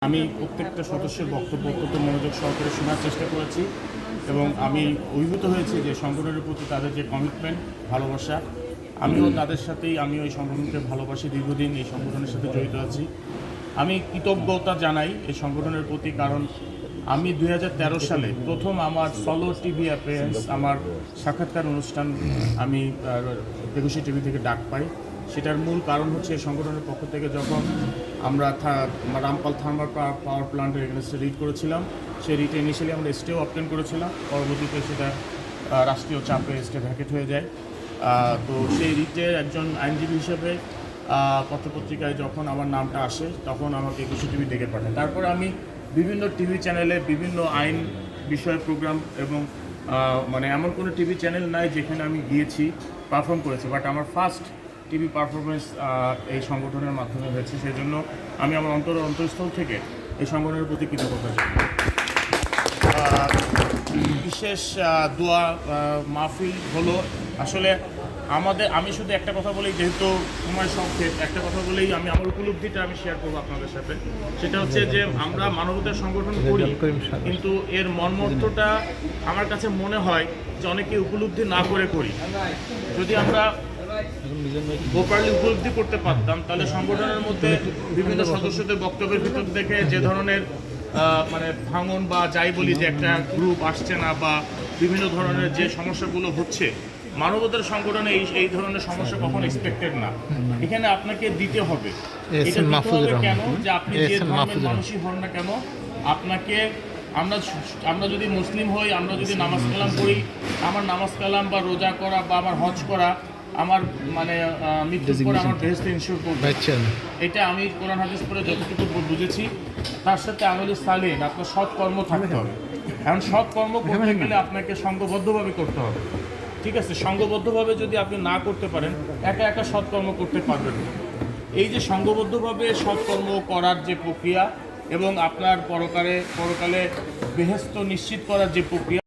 আমি প্রত্যেকটা সদস্যের বক্তব্য অত্যন্ত মনোযোগ সহকারে শোনার চেষ্টা করেছি এবং আমি অভিভূত হয়েছি যে সংগঠনের প্রতি তাদের যে কমিটমেন্ট, ভালোবাসা, আমিও তাদের সাথেই এই সংগঠনকে ভালোবাসি, দীর্ঘদিন এই সংগঠনের সাথে জড়িত আছি। আমি কৃতজ্ঞতা জানাই এই সংগঠনের প্রতি, কারণ আমি 2013 সালে প্রথম আমার সলো টিভি অ্যাপিয়ারেন্স, আমার সাক্ষাৎকার অনুষ্ঠান আমি বেগুসি টিভি থেকে ডাক পাই। সেটার মূল কারণ হচ্ছে এই সংগঠনের পক্ষ থেকে যখন আমরা রামপাল থার্মাল পাওয়ার প্ল্যান্টের এগেনস্টে রিট করেছিলাম, সেই রিটে ইনিশিয়ালি আমরা স্টেও অবটেন করেছিলাম, পরবর্তীতে সেটা রাষ্ট্রীয় চাপে স্টে ভ্যাকেট হয়ে যায়। তো সেই রিটের একজন আইনজীবী হিসেবে পত্রপত্রিকায় যখন আমার নামটা আসে তখন আমাকে বেগুসি টিভি ডেকে পাঠায়। তারপরে আমি বিভিন্ন টিভি চ্যানেলে বিভিন্ন আইন বিষয়ক প্রোগ্রাম এবং এমন কোনো টিভি চ্যানেল নাই যেখানে আমি গিয়েছি, পারফর্ম করেছি, বাট আমার ফার্স্ট টিভি পারফরমেন্স এই সংগঠনের মাধ্যমে হয়েছে। সেই জন্য আমি আমার অন্তঃস্থল থেকে এই সংগঠনের প্রতি কৃতজ্ঞতা জানাই। বিশেষ দোয়া মাহফিল হলো আসলে আমি শুধু একটা কথা বলেই, যেহেতু সময় সংক্ষেপ, একটা কথা বলেই আমি আমার উপলব্ধিটা আমি শেয়ার করবো আপনাদের সাথে। সেটা হচ্ছে যে আমরা মানবতার সংগঠন করি, কিন্তু এর মর্মর্থটা আমার কাছে মনে হয় যে অনেকে উপলব্ধি না করে করি। যদি আমরা প্রপারলি উপলব্ধি করতে পারতাম তাহলে সংগঠনের মধ্যে বিভিন্ন সদস্যদের বক্তব্যের ভিতর থেকে যে ধরনের ভাঙন বা যাই বলি যে একটা গ্রুপ আসছে না বা বিভিন্ন ধরনের যে সমস্যাগুলো হচ্ছে, মানবতার সংগঠনে এই ধরনের সমস্যা কখনো এক্সপেক্টেড না। এখানে আপনাকে দিতে হবে। এটা দিতে হবে কেন? যে আপনি যে ধর্মের মানুষই হন না কেন, আপনাকে আমরা যদি মুসলিম হই, আমরা যদি নামাজ কালাম করি, আমার নামাজ কালাম বা রোজা করা বা আমার হজ করা আমার মৃত্যুর পরে আমার বেহেশত ইনশিওর করবে, এটা আমি কোরআন হাদিস পড়ে যতটুকু বুঝেছি। তার সাথে আমলে সালিহ, আপনার সৎ কর্ম থাকতে হবে। এখন সৎ কর্ম করতে গেলে আপনাকে সংঘবদ্ধভাবে করতে হবে, ঠিক আছে? সংঘবদ্ধভাবে যদি আপনি না করতে পারেন, একা একা সৎকর্ম করতে পারবেন না। এই যে সংঘবদ্ধভাবে সৎকর্ম করার যে প্রক্রিয়া এবং আপনার পরকালে বেহেশত নিশ্চিত করার যে প্রক্রিয়া,